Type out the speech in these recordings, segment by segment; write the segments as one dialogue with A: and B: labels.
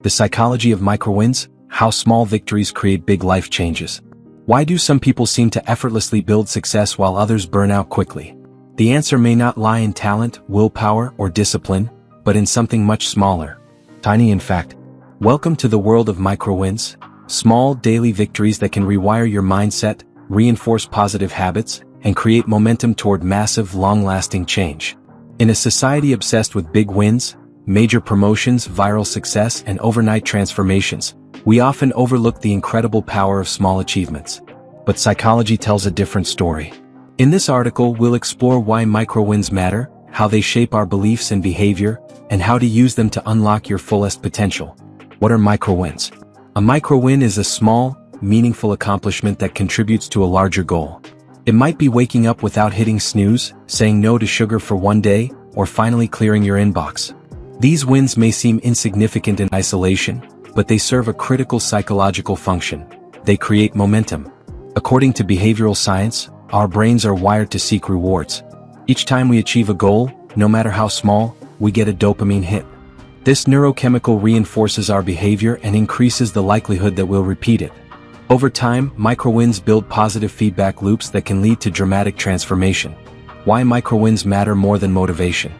A: The psychology of microwins, how small victories create big life changes. Why do some people seem to effortlessly build success while others burn out quickly? The answer may not lie in talent, willpower, or discipline, but in something much smaller. Tiny in fact. Welcome to the world of microwins, small daily victories that can rewire your mindset, reinforce positive habits, and create momentum toward massive, long-lasting change. In a society obsessed with big wins, major promotions, viral success, and overnight transformations, we often overlook the incredible power of small achievements. But psychology tells a different story. In this article, we'll explore why microwins matter, how they shape our beliefs and behavior, and how to use them to unlock your fullest potential. What are microwins? A microwin is a small, meaningful accomplishment that contributes to a larger goal. It might be waking up without hitting snooze, saying no to sugar for one day, or finally clearing your inbox. These wins may seem insignificant in isolation, but they serve a critical psychological function. They create momentum. According to behavioral science, our brains are wired to seek rewards. Each time we achieve a goal, no matter how small, we get a dopamine hit. This neurochemical reinforces our behavior and increases the likelihood that we'll repeat it. Over time, microwins build positive feedback loops that can lead to dramatic transformation. Why microwins matter more than motivation?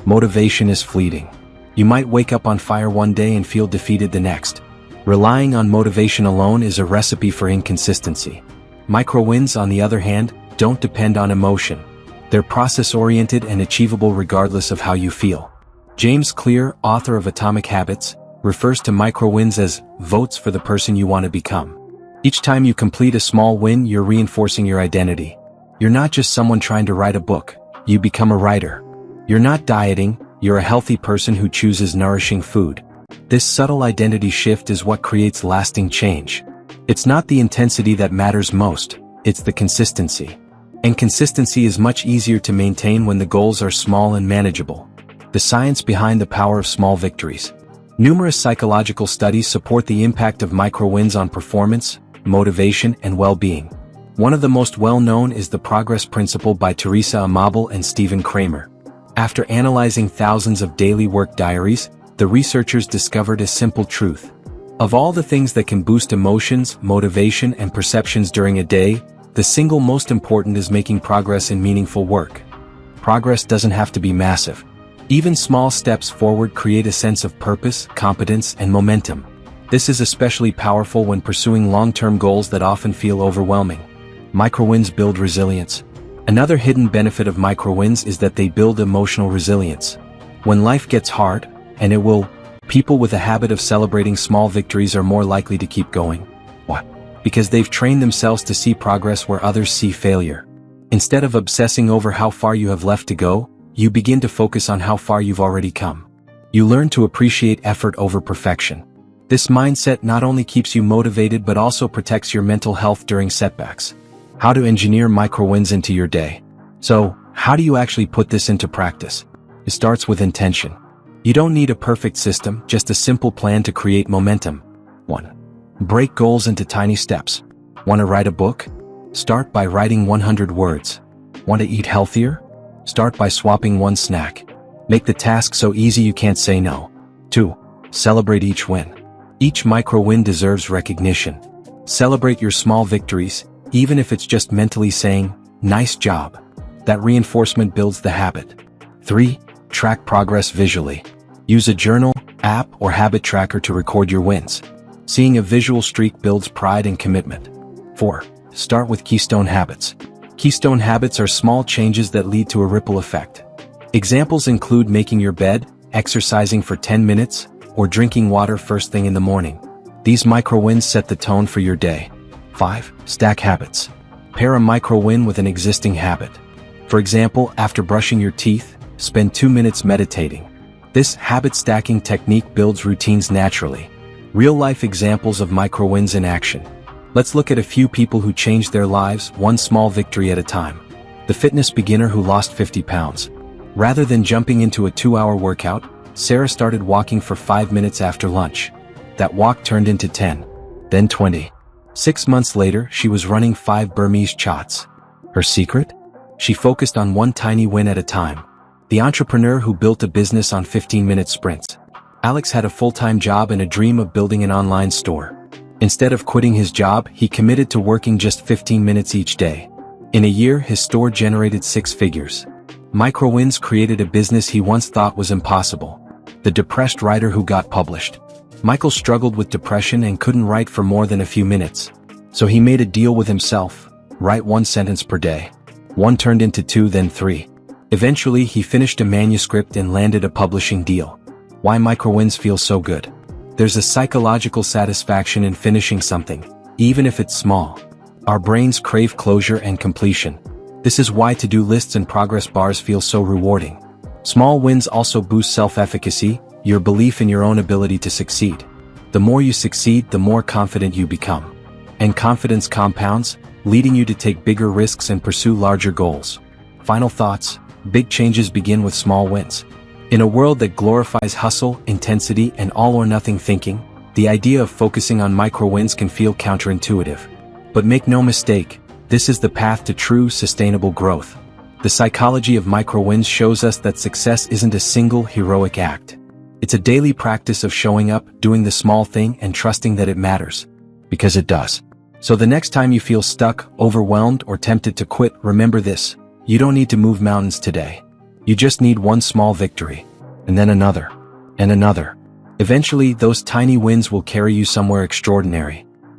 A: Motivation is fleeting. You might wake up on fire one day and feel defeated the next. Relying on motivation alone is a recipe for inconsistency. Microwins, on the other hand, don't depend on emotion. They're process-oriented and achievable regardless of how you feel. James Clear, author of Atomic Habits, refers to microwins as votes for the person you want to become. Each time you complete a small win, you're reinforcing your identity. You're not just someone trying to write a book, you become a writer. You're not dieting, you're a healthy person who chooses nourishing food. This subtle identity shift is what creates lasting change. It's not the intensity that matters most, it's the consistency. And consistency is much easier to maintain when the goals are small and manageable. The science behind the power of small victories. Numerous psychological studies support the impact of microwins on performance, motivation, and well-being. One of the most well-known is the progress principle by Teresa Amabile and Stephen Kramer. After analyzing thousands of daily work diaries, the researchers discovered a simple truth. Of all the things that can boost emotions, motivation, and perceptions during a day, the single most important is making progress in meaningful work. Progress doesn't have to be massive. Even small steps forward create a sense of purpose, competence, and momentum. This is especially powerful when pursuing long-term goals that often feel overwhelming. Microwins build resilience. Another hidden benefit of microwins is that they build emotional resilience. When life gets hard, and it will, people with a habit of celebrating small victories are more likely to keep going. Why? Because they've trained themselves to see progress where others see failure. Instead of obsessing over how far you have left to go, you begin to focus on how far you've already come. You learn to appreciate effort over perfection. This mindset not only keeps you motivated but also protects your mental health during setbacks. How to engineer microwins into your day. So, how do you actually put this into practice? It starts with intention. You don't need a perfect system, just a simple plan to create momentum. 1. Break goals into tiny steps. Want to write a book? Start by writing 100 words. Want to eat healthier? Start by swapping one snack. Make the task so easy you can't say no. 2. Celebrate each win. Each micro-win deserves recognition. Celebrate your small victories, even if it's just mentally saying, "Nice job." That reinforcement builds the habit. 3. Track progress visually. Use a journal, app, or habit tracker to record your wins. Seeing a visual streak builds pride and commitment. 4. Start with keystone habits. Keystone habits are small changes that lead to a ripple effect. Examples include making your bed, exercising for 10 minutes, or drinking water first thing in the morning. These micro-wins set the tone for your day. 5. Stack habits. Pair a micro-win with an existing habit. For example, after brushing your teeth, spend 2 minutes meditating. This habit stacking technique builds routines naturally. Real-life examples of micro-wins in action. Let's look at a few people who changed their lives, one small victory at a time. The fitness beginner who lost 50 pounds. Rather than jumping into a 2-hour workout, Sarah started walking for 5 minutes after lunch. That walk turned into 10, then 20. 6 months later, she was running 5 Burmese chats. Her secret? She focused on one tiny win at a time. The entrepreneur who built a business on 15-minute sprints. Alex had a full-time job and a dream of building an online store. Instead of quitting his job, he committed to working just 15 minutes each day. In a year, his store generated 6 figures. Micro-wins created a business he once thought was impossible. The Depressed Writer Who Got Published. Michael struggled with depression and couldn't write for more than a few minutes. So he made a deal with himself: write 1 sentence per day. 1 turned into 2, then 3. Eventually, he finished a manuscript and landed a publishing deal. Why micro-wins feel so good? There's a psychological satisfaction in finishing something, even if it's small. Our brains crave closure and completion. This is why to-do lists and progress bars feel so rewarding. Small wins also boost self-efficacy, your belief in your own ability to succeed. The more you succeed, the more confident you become. And confidence compounds, leading you to take bigger risks and pursue larger goals. Final thoughts: big changes begin with small wins. In a world that glorifies hustle, intensity, and all-or-nothing thinking, the idea of focusing on micro-wins can feel counterintuitive. But make no mistake, this is the path to true, sustainable growth. The psychology of micro-wins shows us that success isn't a single, heroic act. It's a daily practice of showing up, doing the small thing, and trusting that it matters. Because it does. So the next time you feel stuck, overwhelmed, or tempted to quit, remember this: you don't need to move mountains today. You just need one small victory. And then another. And another. Eventually, those tiny wins will carry you somewhere extraordinary.